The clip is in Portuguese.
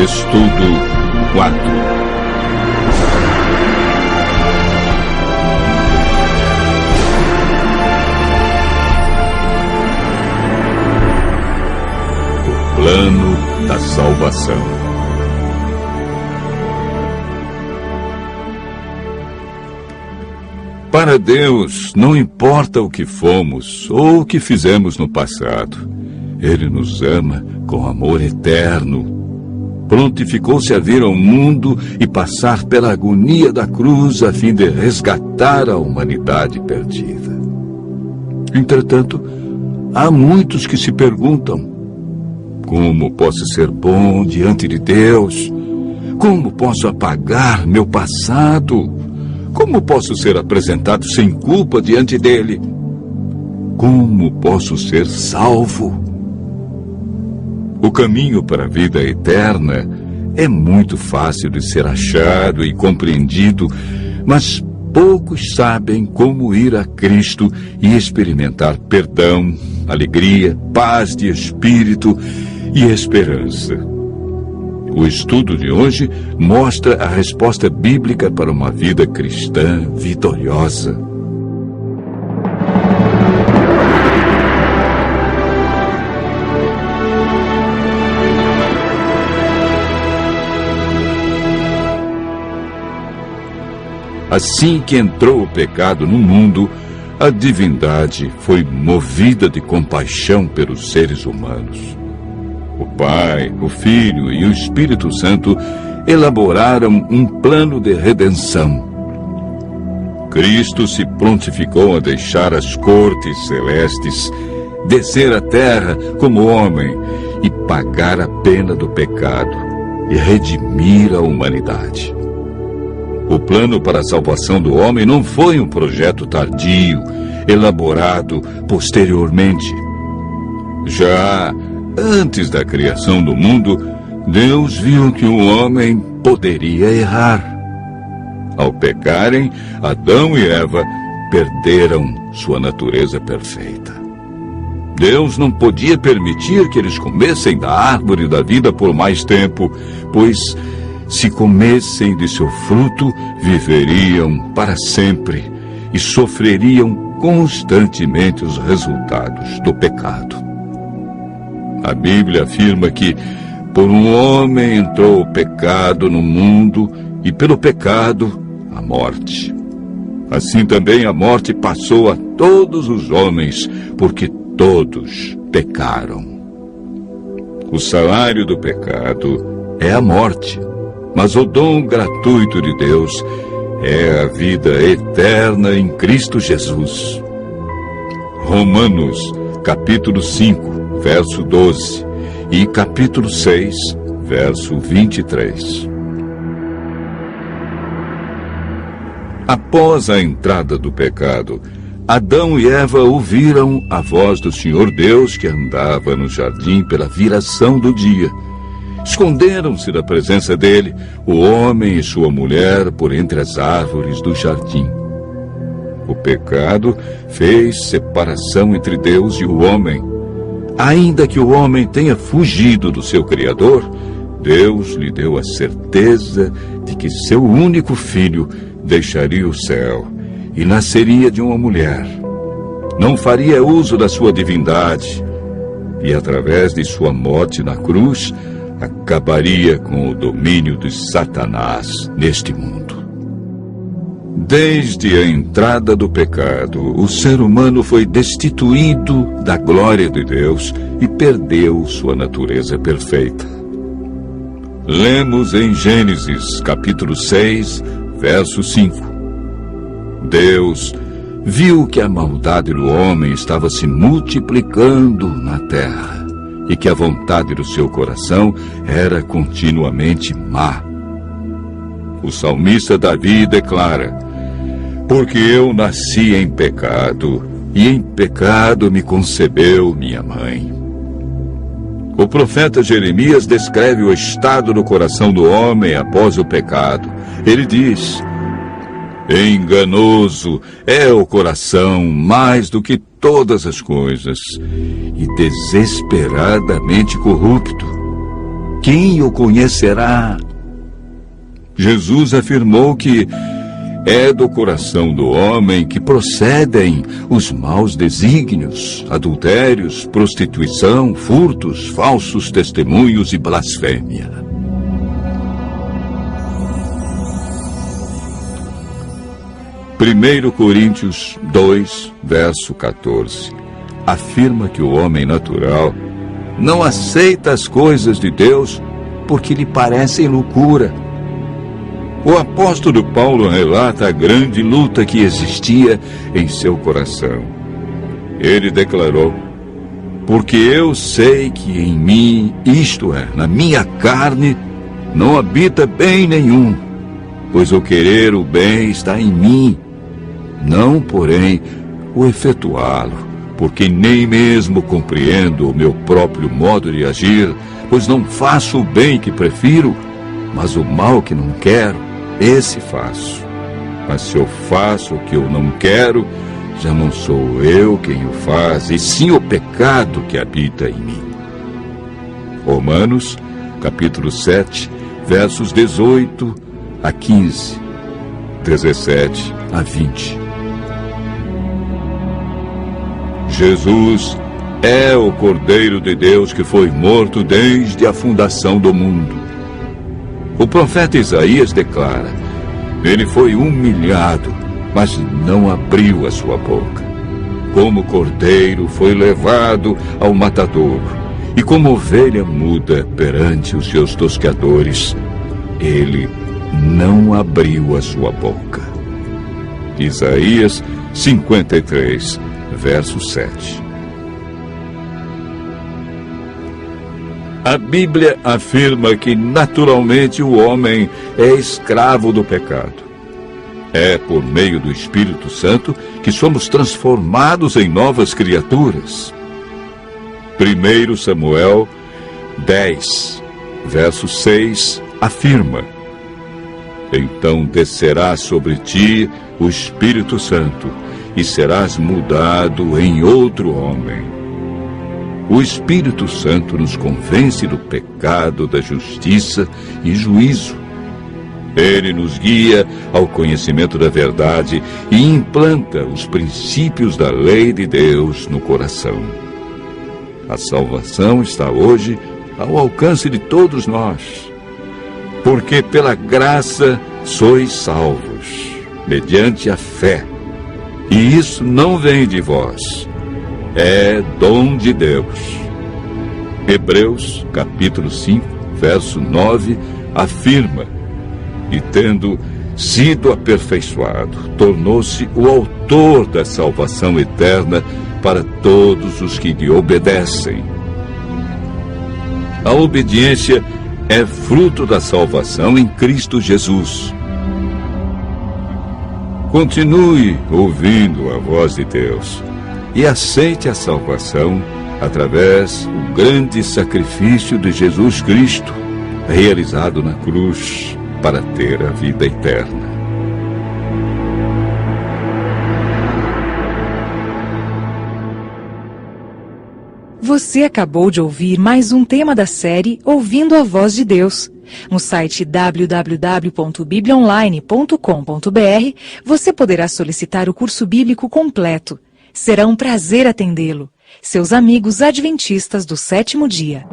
Estudo 4. O plano da salvação. Para Deus, não importa o que fomos ou o que fizemos no passado. Ele nos ama com amor eterno. Prontificou-se a vir ao mundo e passar pela agonia da cruz a fim de resgatar a humanidade perdida. Entretanto, há muitos que se perguntam: como posso ser bom diante de Deus? Como posso apagar meu passado? Como posso ser apresentado sem culpa diante dele? Como posso ser salvo? O caminho para a vida eterna é muito fácil de ser achado e compreendido, mas poucos sabem como ir a Cristo e experimentar perdão, alegria, paz de espírito e esperança. O estudo de hoje mostra a resposta bíblica para uma vida cristã vitoriosa. Assim que entrou o pecado no mundo, a divindade foi movida de compaixão pelos seres humanos. O Pai, o Filho e o Espírito Santo elaboraram um plano de redenção. Cristo se prontificou a deixar as cortes celestes, descer à terra como homem e pagar a pena do pecado e redimir a humanidade. O plano para a salvação do homem não foi um projeto tardio, elaborado posteriormente. Já antes da criação do mundo, Deus viu que o homem poderia errar. Ao pecarem, Adão e Eva perderam sua natureza perfeita. Deus não podia permitir que eles comessem da árvore da vida por mais tempo, pois se comessem de seu fruto, viveriam para sempre e sofreriam constantemente os resultados do pecado. A Bíblia afirma que por um homem entrou o pecado no mundo e pelo pecado a morte. Assim também a morte passou a todos os homens, porque todos pecaram. O salário do pecado é a morte. Mas o dom gratuito de Deus é a vida eterna em Cristo Jesus. Romanos, capítulo 5, verso 12, e capítulo 6, verso 23. Após a entrada do pecado, Adão e Eva ouviram a voz do Senhor Deus que andava no jardim pela viração do dia. Esconderam-se da presença dele, o homem e sua mulher, por entre as árvores do jardim. O pecado fez separação entre Deus e o homem. Ainda que o homem tenha fugido do seu Criador, Deus lhe deu a certeza de que seu único filho deixaria o céu e nasceria de uma mulher. Não faria uso da sua divindade e, através de sua morte na cruz, acabaria com o domínio de Satanás neste mundo. Desde a entrada do pecado, o ser humano foi destituído da glória de Deus e perdeu sua natureza perfeita. Lemos em Gênesis, capítulo 6, verso 5. Deus viu que a maldade do homem estava se multiplicando na terra e que a vontade do seu coração era continuamente má. O salmista Davi declara: porque eu nasci em pecado, e em pecado me concebeu minha mãe. O profeta Jeremias descreve o estado do coração do homem após o pecado. Ele diz: enganoso é o coração mais do que todas as coisas, e desesperadamente corrupto. quem o conhecerá? Jesus afirmou que é do coração do homem que procedem os maus desígnios, adultérios, prostituição, furtos, falsos testemunhos e blasfêmia. Primeiro Coríntios 2, verso 14, afirma que o homem natural não aceita as coisas de Deus porque lhe parecem loucura. O apóstolo Paulo relata a grande luta que existia em seu coração. Ele declarou: porque eu sei que em mim, isto é, na minha carne, não habita bem nenhum, pois o querer o bem está em mim, não, porém, o efetuá-lo, porque nem mesmo compreendo o meu próprio modo de agir, pois não faço o bem que prefiro, mas o mal que não quero, esse faço. Mas se eu faço o que eu não quero, já não sou eu quem o faz, e sim o pecado que habita em mim. Romanos, capítulo 7, versos 18 a 15, 17 a 20. Jesus é o Cordeiro de Deus que foi morto desde a fundação do mundo. O profeta Isaías declara: ele foi humilhado, mas não abriu a sua boca. Como cordeiro foi levado ao matadouro, e como ovelha muda perante os seus tosqueadores, ele não abriu a sua boca. Isaías 53, verso 7. A Bíblia afirma que naturalmente o homem é escravo do pecado. É por meio do Espírito Santo que somos transformados em novas criaturas. 1 Samuel 10, verso 6, afirma: então descerá sobre ti o Espírito Santo, e serás mudado em outro homem. O Espírito Santo nos convence do pecado, da justiça e juízo. Ele nos guia ao conhecimento da verdade e implanta os princípios da lei de Deus no coração. A salvação está hoje ao alcance de todos nós, porque pela graça sois salvos, mediante a fé. E isso não vem de vós, é dom de Deus. Hebreus, capítulo 5, verso 9, afirma: e tendo sido aperfeiçoado, tornou-se o autor da salvação eterna para todos os que lhe obedecem. A obediência é fruto da salvação em Cristo Jesus. Continue ouvindo a voz de Deus e aceite a salvação através do grande sacrifício de Jesus Cristo, realizado na cruz para ter a vida eterna. Você acabou de ouvir mais um tema da série Ouvindo a Voz de Deus. No site www.bibliaonline.com.br você poderá solicitar o curso bíblico completo. Será um prazer atendê-lo. Seus amigos adventistas do sétimo dia.